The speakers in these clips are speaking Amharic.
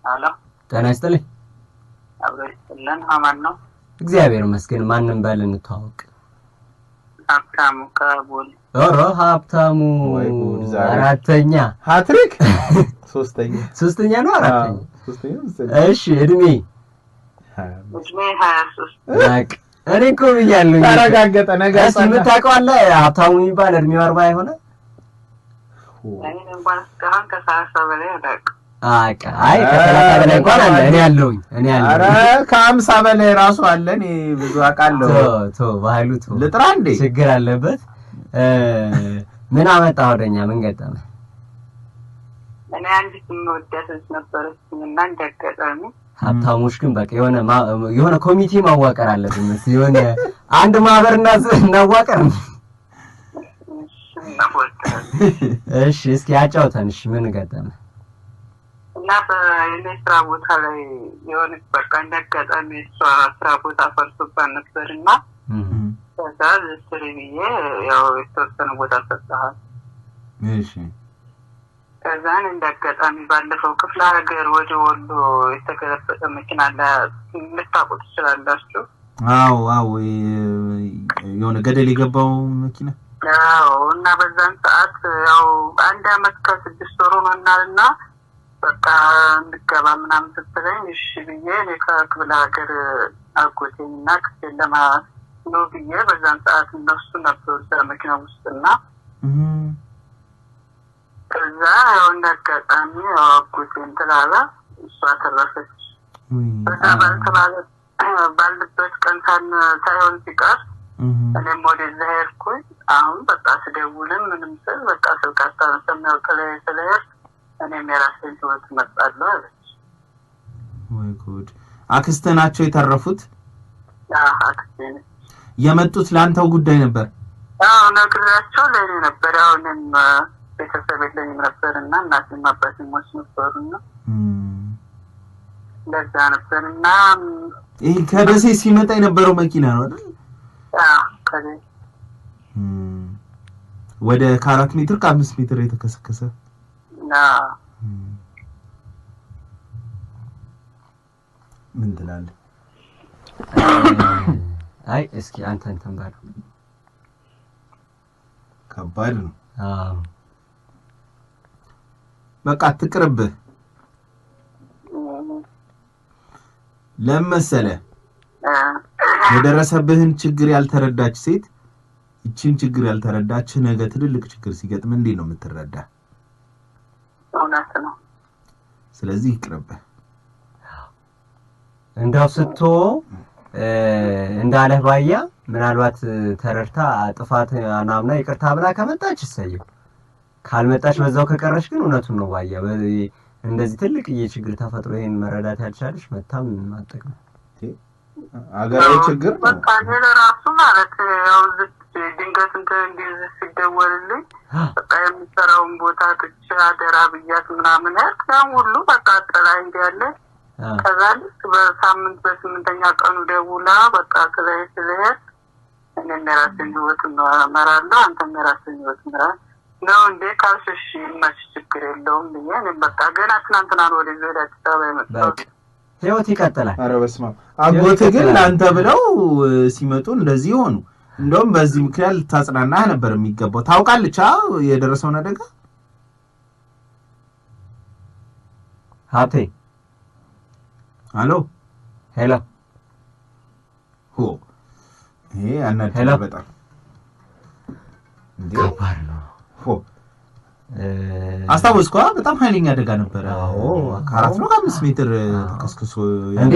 አሎ ጤና ይስጥልኝ። አብረን አማን ነው? እግዚአብሔር ይመስገን። ማንንም ባል እንተዋወቅ? ሀብታሙ ከቦሌ። ኦሮ ሀብታሙ አራተኛ ሃትሪክ ሶስተኛ ነው አራተኛ። እሺ እድሜ 23 በቃ እኔ እኮ ብያለሁ። ተረጋገጠ ነገር እሺ የምታውቀው አለ ሀብታሙ የሚባል እድሜው 40 አይሆነ? እኔ እንኳን እስካሁን ከ30 በላይ አላውቅም። አይ ከ30 በላይ እንኳን አለ። እኔ አለሁኝ። ኧረ ከ50 በላይ ራሱ አለ። እኔ ብዙ አውቃለሁ። ባህሉ ልጥራ እንዴ? ችግር አለበት። ምን አመጣ ወደኛ? ምን ገጠመ? እኔ አንዲት የምወዳት ልጅ ነበረችኝና እንዳጋጣሚ ሀብታሞች ግን በቃ የሆነ ኮሚቴ ማዋቀር አለብን። የሆነ አንድ ማህበር እናዋቀር። እሺ እስኪ አጫውተን። እሺ ምን ገጠመ? እና በእኔ ስራ ቦታ ላይ የሆነ በቃ እንዳጋጣሚ እሷ ስራ ቦታ ፈርሶባት ነበርና ከዛ ዝስሪ ብዬ ያው የተወሰነ ቦታ ሰጥተሃል። እሺ ከዛን እንዳጋጣሚ ባለፈው ክፍለ ሀገር ወደ ወሎ የተገለበጠ መኪና ልታውቁ ትችላላችሁ። አዎ የሆነ ገደል የገባው መኪና። አዎ እና በዛን ሰዓት ያው 1 አመት ከ6 ወር ሆኖናልና በቃ እንድገባ ምናምን ስትለኝ እሺ ብዬ እኔ ከክፍለ ሀገር አጎቴና ክፍል ነው ብዬ በዛን ሰዓት እነሱ ነበሩ በመኪና ውስጥና ከዛ ያው እንዳጋጣሚ አጎቴን ትላላ እሷ ተረፈች። በዛ ባለበት ቀን ሳይሆን ሲቀር እኔም ወደዛ ሄድኩኝ። አሁን በቃ ስደውልም ምንም ስል በቃ ስልክ አታነሳም ስለሄድኩ እኔም የራሴን ህይወት መጣለሁ አለች። ወይ ጉድ! አክስቴ ናቸው የተረፉት? አክስቴ ነች። የመጡት ለአንተው ጉዳይ ነበር? አዎ ነግራቸው ለኔ ነበር። አሁንም ቤተሰብ የለኝም ነበርና እናቴም አባቴም ሞት ነበሩና ለዛ ነበርና ይሄ ከደሴ ሲመጣ የነበረው መኪና ነው አይደል? ከደሴ ወደ 4 ሜትር ከ5 ሜትር የተከሰከሰ ምን ትላለህ? አይ እስኪ አንተን ባሉ ከባድ ነው። በቃ ትቅርብህ። ለምሳሌ የደረሰብህን ችግር ያልተረዳች ሴት እቺን ችግር ያልተረዳች ነገ ትልልቅ ችግር ሲገጥም እንዴት ነው የምትረዳ? እውነት ነው። ስለዚህ ይቅርብህ። እንዳው ስቶ እንዳለህ ባያ ምናልባት ተረርታ ጥፋት አናምና ይቅርታ ብላ ከመጣች እሰየው፣ ካልመጣች በዛው ከቀረሽ ግን እውነቱን ነው ባያ እንደዚህ ትልቅ ችግር ተፈጥሮ ይሄን መረዳት ያልቻለሽ መታም ማጠቅም አገራዊ ችግር በቃ ለራሱ ማለት ያው ድንገት እንደዚህ ሲደወልልኝ በቃ የምሰራውን ቦታ ጥቻ አደራ ብያት ምናምን ያው ሁሉ በቃ ጥላኝ እንዲያለ ከዛ ልክ በሳምንት በ8ኛ ቀኑ ደውላ በቃ ስለሄድ እኔ የራሴን ህይወት እመራለሁ አንተም የራስህን ህይወት ምራ ነው እንዴ ካልሽሽ ማች ችግር የለውም ብዬ እኔም በቃ ገና ትናንትና ነው ወደ አዲስ አበባ የመጣሁት። ህይወት ይቀጥላል። ኧረ በስመ አብ። አጎቴ ግን አንተ ብለው ሲመጡ እንደዚህ ሆኑ። እንደውም በዚህ ምክንያት ልታጽናናህ ነበር የሚገባው። ታውቃለች የደረሰውን አደጋ? ሀብቴ አሎ ሄሎ ይሄ አናደደ በጣም እንዴ ከባድ ነው። አስታውስኳ በጣም ኃይለኛ አደጋ ነበር። ከ4 ነው 5 ሜትር ተከስክሶ እንዴ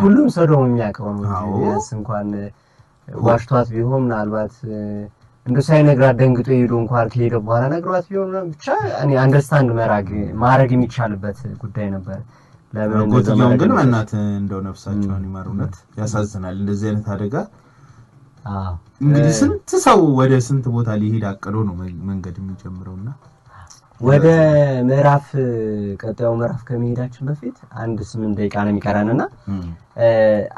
ሁሉም ሰው ነው የሚያውቀው ነው እንኳን ዋሽቷት ቢሆን ምናልባት እንደ ሳይነግራት ደንግጦ ሄዶ እንኳን ከሄደ በኋላ ነግሯት ቢሆን ብቻ እኔ አንደርስታንድ ማድረግ የሚቻልበት ጉዳይ ነበር። ለምን ጎትያው ግን እናት እንደው ነፍሳቸውን ይማሩነት ያሳዝናል እንደዚህ አይነት አደጋ። እንግዲህ ስንት ሰው ወደ ስንት ቦታ ሊሄድ አቅዶ ነው መንገድ የሚጀምረውና ወደ ምዕራፍ ቀጣዩ ምዕራፍ ከመሄዳችን በፊት 8 ደቂቃ ነው የሚቀረንና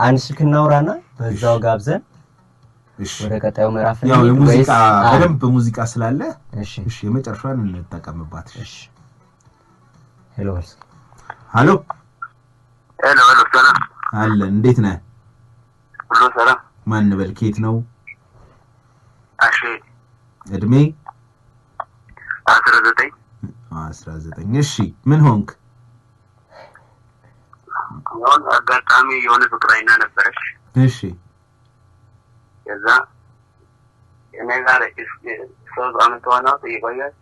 አንድ ስልክ እናውራና በዛው ጋብዘን ወደ ቀጣዩ ምዕራፍ ያው የሙዚቃ በደንብ ሙዚቃ ስላለ እሺ የመጨረሻውን እንጠቀምባት። እሺ ሄሎ ሄሎ ሄሎ ሰላም አለ እንዴት ነህ? ሁሉ ሰላም። ማን በል ከየት ነው? እሺ እድሜ 19 እሺ ምን ሆንክ? አሁን አጋጣሚ የሆነ ፍቅረኛ ነበረች። እሺ ከዛ እኔ ጋር ሶስት አመት ሆነው የቆየች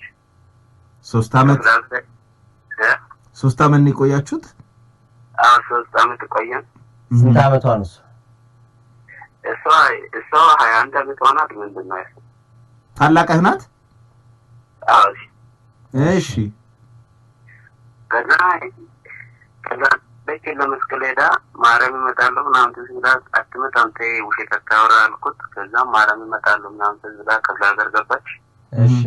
3 አመት 3 አመት ነው የቆያችሁት? አዎ 3 አመት ቆየን። ስንት አመቷ ነው? እሷ 21 አመት ሆናት። ምንድን ነው ታላቅህ ናት? አዎ እሺ ከዛ በቂ ለመስቀል ሄዳ ማረም እመጣለሁ ምናምን ትዝብላት አትመጣም ተይ ውሸት አታወራ አልኩት። ከዛ ማረም እመጣለሁ ምናምን ትዝብላት ክፍለ ሀገር ገባች። እሺ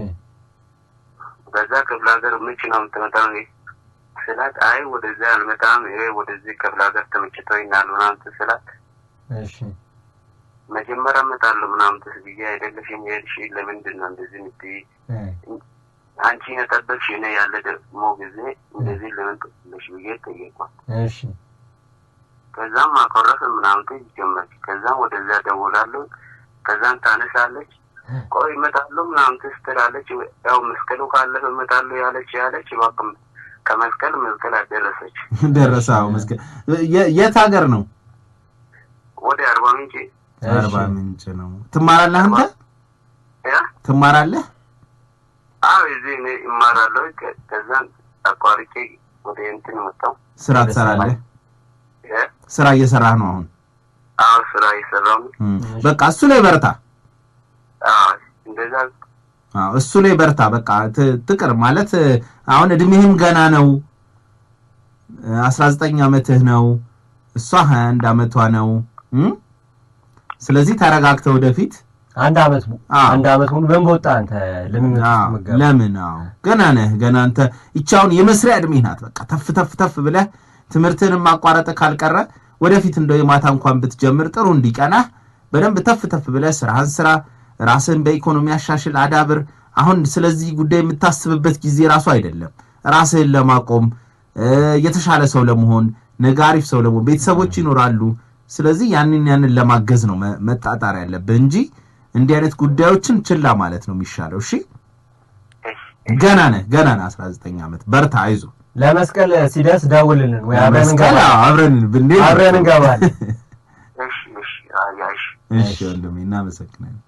ከዛ ክፍለ ሀገር መቼ ነው የምትመጣው ስላት አይ ወደዚያ አልመጣም ወደዚህ ክፍለ ሀገር ተመችቶኛል ምናምን ትስላት። እሺ መጀመሪያ እመጣለሁ ምናምን ትስብዬ አይደለሽም ሄድሽ ለምንድን ነው እንደዚህ የምትይ አንቺ ያጠበቅሽ እኔ ያለ ደግሞ ጊዜ እንደዚህ ለምን ትልሽ ብዬ ጠየቅኳት። እሺ ከዛም አቆረፈ ምናምን ትጀምራለች። ከዛም ወደዚያ ደውላለሁ። ከዛም ታነሳለች። ቆይ እመጣለሁ ምናምን ትስትላለች። ያው መስቀሉ ካለፈ እመጣለሁ ያለች ባክም ከመስቀል አደረሰች። ደረሰው መስቀል የት ሀገር ነው? ወደ አርባ ምንጭ ነው። ትማራለህ አንተ? ትማራለህ? አዎ እዚህ እኔ እማራለሁ። ከዛም አቋርጬ ወደ እንትን መጣሁ። ስራ ትሰራለህ? ስራ እየሰራህ ነው አሁን? አዎ ስራ እየሰራሁ ነው። በቃ እሱ ላይ በርታ። አዎ እንደዛ እሱ ላይ በርታ። በቃ ትቅር ማለት አሁን እድሜህም ገና ነው። 19 አመትህ ነው። እሷ 21 አመቷ ነው። ስለዚህ ተረጋግተው ወደፊት አንድ አመት ሙሉ በመወጣ አንተ ለምን ገና ነህ። ገና አንተ ይቻውን የመስሪያ እድሜ ናት። በቃ ተፍ ብለህ ትምህርትንም ማቋረጥ ካልቀረ ወደፊት እንደው የማታ እንኳን ብትጀምር ጥሩ እንዲቀናህ በደንብ ተፍ ብለህ ስራህን ስራ፣ ራስህን በኢኮኖሚ አሻሽል፣ አዳብር። አሁን ስለዚህ ጉዳይ የምታስብበት ጊዜ ራሱ አይደለም። ራስህን ለማቆም የተሻለ ሰው ለመሆን ነገ አሪፍ ሰው ለመሆን ቤተሰቦች ይኖራሉ። ስለዚህ ያንን ለማገዝ ነው መጣጣር ያለብህ እንጂ እንዲህ አይነት ጉዳዮችን ችላ ማለት ነው የሚሻለው። እሺ ገና ነህ 19 አመት በርታ፣ አይዞ። ለመስቀል ሲደርስ ደውልልን ወይ አብረን እንገባለን። እሺ ወንድሜ እናመሰግናለን።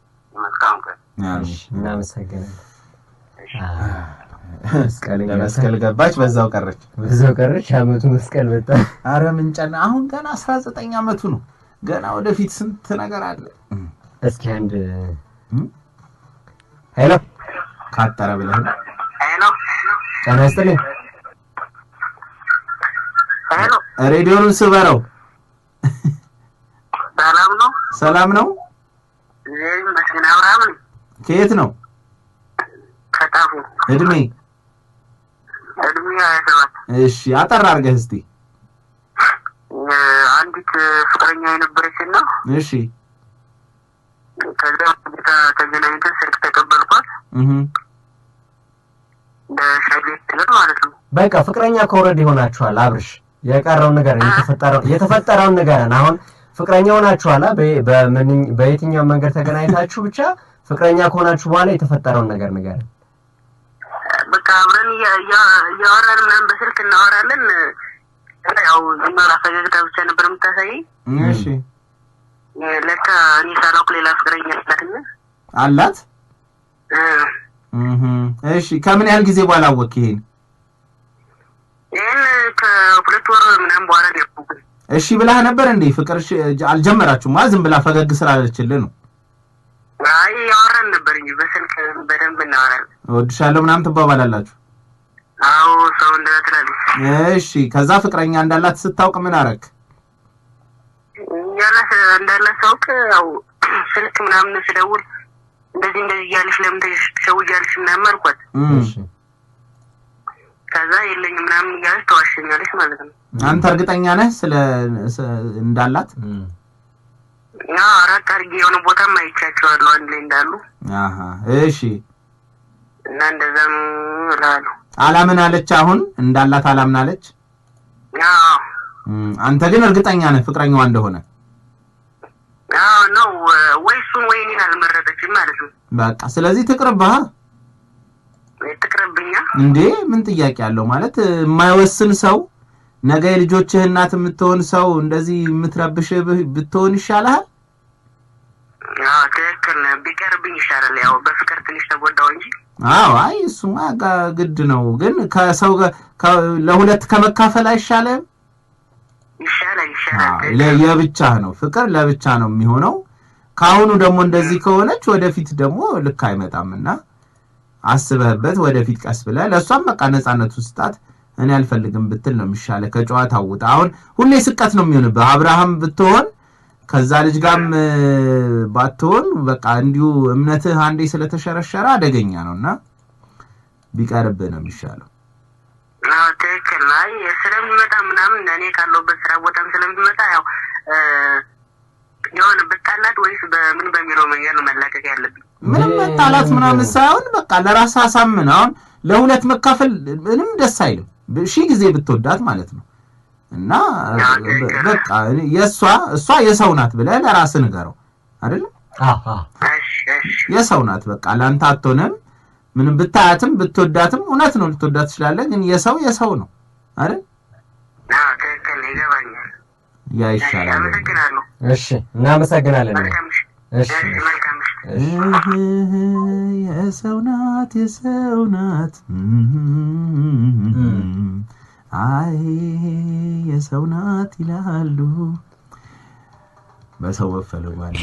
እናመሰግናለን። መስቀል ገባች፣ በዛው ቀረች። አመቱ መስቀል በጣ አረ ምንጨና አሁን ገና 19 አመቱ ነው። ገና ወደፊት ስንት ነገር አለ። እስኪ አንድ ሄሎ ካጠረ ብለህ ሄሎ ተነስተልኝ። ሄሎ ሬዲዮውን ስበረው። ሰላም ነው። ከየት ነው? ከጣፉ። እድሜ 27። እሺ አጠር አድርገህ እስቲ። አንዲት ፍቅረኛ የነበረችና እሺ ከዛ ተገናኝተን ስልክ ተቀበልኳት። በሻይሌት ማለት ነው። በቃ ፍቅረኛ ከወረድ ይሆናችኋል። አብርሽ የቀረውን ነገር የተፈጠረውን ነገር አሁን ፍቅረኛ ሆናችኋል። በየትኛው መንገድ ተገናኝታችሁ ብቻ ፍቅረኛ ከሆናችሁ በኋላ የተፈጠረውን ነገር ንገረን። በቃ አብረን ያወራን ምናምን በስልክ እናወራለን። ያው ዝምራ ፈገግታ ብቻ ነበር የምታሳይ። እሺ ለካ እኔ ሳላውቅ ሌላ ፍቅረኛ አላት። እሺ ከምን ያህል ጊዜ በኋላ አወቅ ይሄን? ከ2 ወር ምናምን በኋላ ነው። እሺ ብለህ ነበር እንዴ? ፍቅርሽ አልጀመራችሁም? ዝም ብላ ፈገግ ስላለችልህ ነው? አይ ያወራን ነበር እንጂ በስልክ በደንብ እናወራለን። እወድሻለሁ ምናምን ትባባላላችሁ? አዎ ሰው እንደተላለች። እሺ ከዛ ፍቅረኛ እንዳላት ስታውቅ ምን አረክ? እንዳላት ሳውቅ ያው ስልክ ምናምን ስደውል እንደዚህ እያለሽ ለምን ትሸውጃለሽ ምናምን አልኳት። እሺ ከዛ የለኝም ምናምን እያለች ተዋሸኛለች ማለት ነው። አንተ እርግጠኛ ነህ ስለ እንዳላት? ያው አራት አድርጌ የሆነ ቦታም አይቻቸዋለሁ አንድ ላይ እንዳሉ። እሺ እና እንደዛም እላለሁ። አላምናለች አሁን እንዳላት አላምናለች። አንተ ግን እርግጠኛ ነህ ፍቅረኛዋ እንደሆነ? ነው ወይሱን ወይኔን አልመረጠችም ማለት ነው። በቃ ስለዚህ ትቅርብህ። ትቅርብኛ እንዴ ምን ጥያቄ አለው? ማለት የማይወስን ሰው ነገ የልጆችህ እናት የምትሆን ሰው እንደዚህ የምትረብሽ ብትሆን ይሻላል። ትክክል ነህ። ቢቀርብኝ ይሻላል። ያው በፍቅር ትንሽ ተጎዳው እንጂ። አይ እሱማ ግድ ነው። ግን ከሰው ለሁለት ከመካፈል አይሻልም? ይሻላል። የብቻ ነው ፍቅር ለብቻ ነው የሚሆነው። ካሁኑ ደግሞ እንደዚህ ከሆነች ወደፊት ደግሞ ልክ አይመጣምና አስበህበት ወደፊት ቀስ ብለህ ለሷም በቃ ነፃነቱ ስጣት። እኔ አልፈልግም ብትል ነው የሚሻለው። ከጨዋታው ውጣ። አሁን ሁሌ ስቀት ነው የሚሆንብህ። አብርሃም ብትሆን ከዛ ልጅ ጋርም ባትሆን በቃ እንዲሁ እምነትህ አንዴ ስለተሸረሸረ አደገኛ ነውና ቢቀርብህ ነው የሚሻለው። ትክክል ላይ ስለሚመጣ ምናምን እኔ ካለሁበት ስራ ቦታም ስለሚመጣ ያው የሆነ ብጣላት ወይስ በምን በሚለው መንገድ ነው መላቀቅ ያለብኝ? ምንም መጣላት ምናምን ሳይሆን በቃ ለራስህ አሳምን። አሁን ለሁለት መካፈል ምንም ደስ አይልም። ሺህ ጊዜ ብትወዳት ማለት ነው። እና በቃ እሷ የሰው ናት ብለህ ለራስህ ንገረው አይደል? የሰው ናት በቃ ላንተ አትሆንም። ምንም ብታያትም ብትወዳትም እውነት ነው ልትወዳት ትችላለህ። ግን የሰው ነው አይደል? ትክክል ይገባኛል። ያ ይሻላል። እሺ እናመሰግናለን። እሺ የሰው ናት አይ የሰው ናት ይላሉ። በሰው መፈለጉ አለ።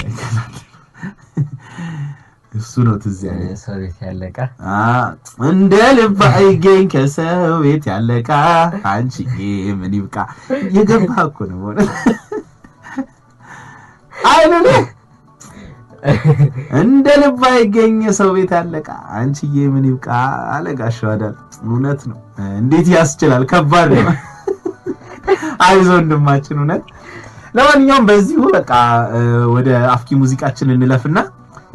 እሱ ነው ትዝ ያለኝ። ሰው ቤት ያለቃ እንደ ልብ አይገኝ ከሰው ቤት ያለቃ አንቺ ምን ይብቃ። የገባ እኮ ነው ማለት አይደለ? እንደ ልብ አይገኝ ሰው ቤት ያለቃ አንቺ ምን ይብቃ አለጋሻው አይደል? እውነት ነው። እንዴት ያስችላል? ከባድ ነው። አይዞህ ወንድማችን እውነት። ለማንኛውም በዚሁ በቃ ወደ አፍኪ ሙዚቃችን እንለፍና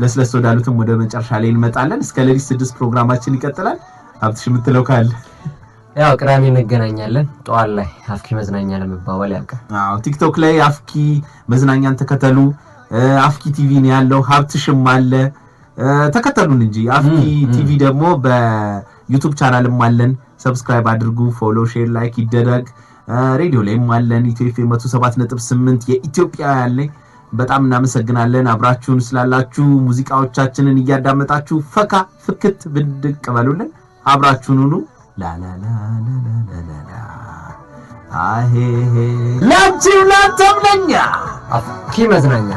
ለስለስ ወዳሉትም ወደ መጨረሻ ላይ እንመጣለን። እስከ ሌሊት 6 ፕሮግራማችን ይቀጥላል። ሀብትሽ የምትለው ካለ? ያው ቅዳሜ እንገናኛለን ጠዋት ላይ አፍኪ መዝናኛ ለመባባል ያልቃል። ቲክቶክ ላይ አፍኪ መዝናኛን ተከተሉ። አፍኪ ቲቪ ነው ያለው። ሀብትሽም አለ። ተከተሉን እንጂ አፍኪ ቲቪ ደግሞ በዩቲዩብ ቻናልም አለን። ሰብስክራይብ አድርጉ። ፎሎ፣ ሼር፣ ላይክ ይደረግ። ሬዲዮ ላይም አለን። ኢትዮኤፍኤም 107.8 የኢትዮጵያውያን ላይ በጣም እናመሰግናለን አብራችሁን ስላላችሁ። ሙዚቃዎቻችንን እያዳመጣችሁ ፈካ ፍክት ብድቅ በሉልን። አብራችሁን ሁኑ። ላላላላላላ አሄ ላንቺ ላንተም ለኛ አፍኪ መዝናኛ